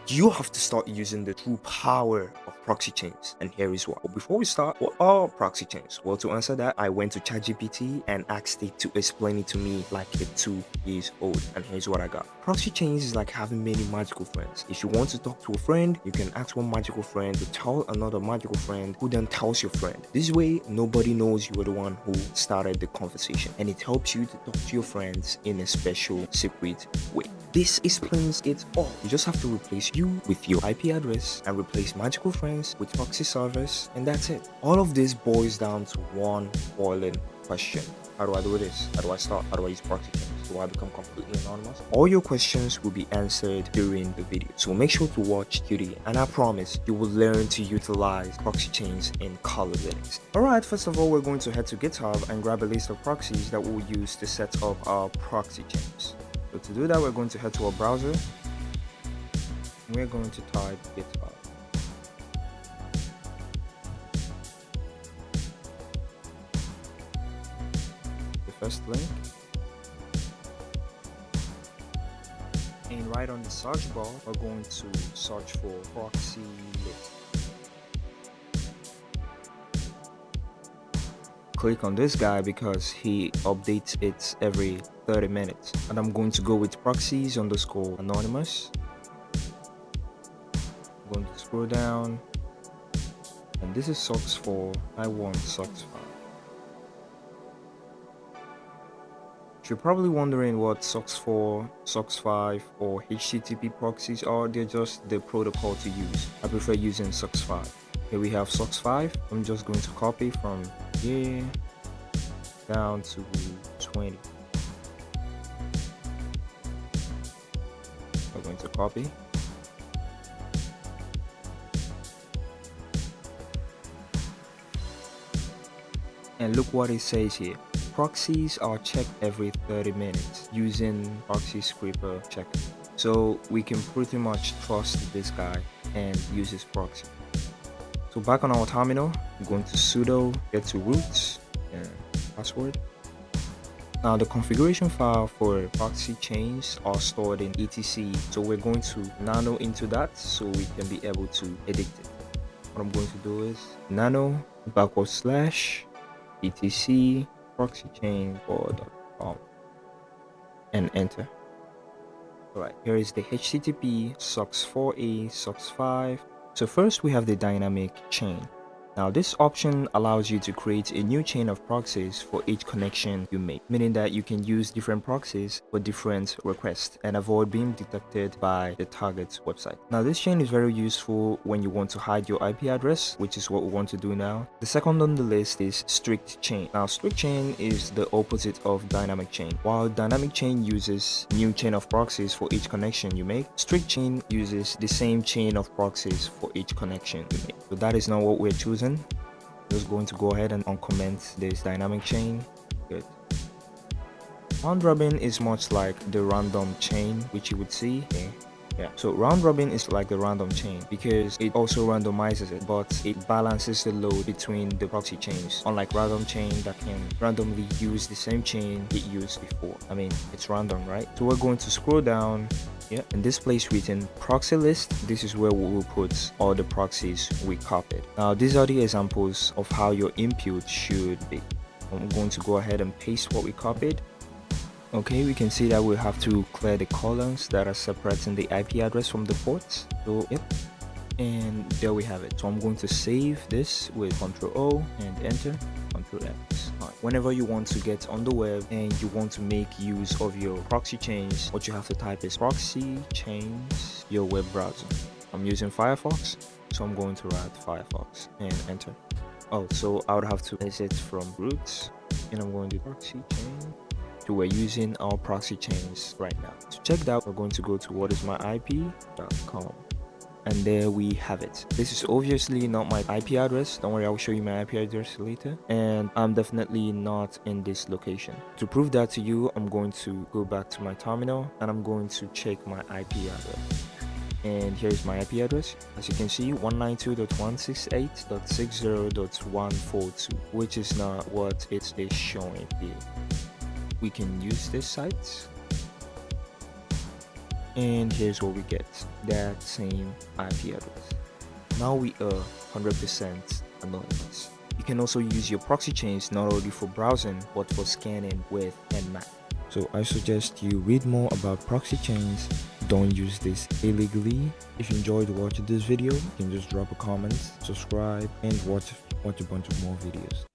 you have to start using the true power of proxy chains, and here is why. But before we start, what are proxy chains? Well, to answer that, I went to chatgpt and asked it to explain it to me like a 2 years old, and here's what I got. Proxy chains is like having many magical friends. If you want to talk to a friend, you can ask one magical friend to tell another magical friend, who then tells your friend. This way, nobody knows you are the one who started the conversation, and it helps you to talk to your friends in a special, secret way. This explains it all. You just have to replace you with your IP address and replace magical friends with proxy servers, and that's it. All of this boils down to one boiling question. How do I do this? How do I start? How do I use proxy chains? Do I become completely anonymous? All your questions will be answered during the video, so make sure to watch till the end, and I promise you will learn to utilize proxy chains in color Linux. Alright, first of all, we're going to head to GitHub and grab a list of proxies that we'll use to set up our proxy chains. So to do that, we're going to head to our browser. We're going to type GitHub. The first link. And right on the search bar, we're going to search for proxy list. Click on this guy because he updates it every 30 minutes, and I'm going to go with proxies underscore anonymous. I'm going to scroll down, and this is socks 4. I want socks 5. You're probably wondering what socks 4, socks 5, or HTTP proxies are. They're just the protocol to use. I prefer using socks 5. Here we have socks 5. I'm just going to copy from here down to 20. I'm going to copy. And look what it says here. Proxies are checked every 30 minutes using proxy scripper checker. So we can pretty much trust this guy and use his proxy. So back on our terminal, I'm going to sudo get to root and password. Now the configuration file for proxy chains are stored in etc, so we're going to nano into that so we can be able to edit it. What I'm going to do is nano / etc proxychain4.com and enter. Alright, here is the HTTP socks 4a socks 5. So first we have the dynamic chain. Now this option allows you to create a new chain of proxies for each connection you make, meaning that you can use different proxies for different requests and avoid being detected by the target's website. Now this chain is very useful when you want to hide your IP address, which is what we want to do now. The second on the list is strict chain. Now strict chain is the opposite of dynamic chain. While dynamic chain uses new chain of proxies for each connection you make, strict chain uses the same chain of proxies for each connection you make. So that is not what we're choosing. Just going to go ahead and uncomment this dynamic chain. Good. Round robin is much like the random chain, which you would see here. Yeah, so round robin is like the random chain because it also randomizes it, but it balances the load between the proxy chains, unlike random chain that can randomly use the same chain it used before. I mean, it's random, right? So we're going to scroll down. Yeah, in this place written proxy list, this is where we will put all the proxies we copied. Now these are the examples of how your input should be. I'm going to go ahead and paste what we copied. Okay, we can see that we have to clear the columns that are separating the IP address from the ports. So yep, and there we have it. So I'm going to save this with Ctrl O and enter, Ctrl X. Whenever you want to get on the web and you want to make use of your proxy chains, what you have to type is proxy chains your web browser. I'm using Firefox, so I'm going to write Firefox and enter. Oh, so I would have to exit from root, and I'm going to proxy chain. So we're using our proxy chains right now. To check that, we're going to go to whatismyip.com. And there we have it. This is obviously not my IP address. Don't worry, I'll show you my IP address later. And I'm definitely not in this location. To prove that to you, I'm going to go back to my terminal and I'm going to check my IP address. And here's my IP address. As you can see, 192.168.60.142, which is not what it is showing here. We can use this site. and here's what we get, that same IP address. Now we are 100% anonymous. You can also use your proxy chains not only for browsing but for scanning with Nmap. So I suggest you read more about proxy chains. Don't use this illegally. If you enjoyed watching this video, you can just drop a comment, subscribe, and watch a bunch of more videos.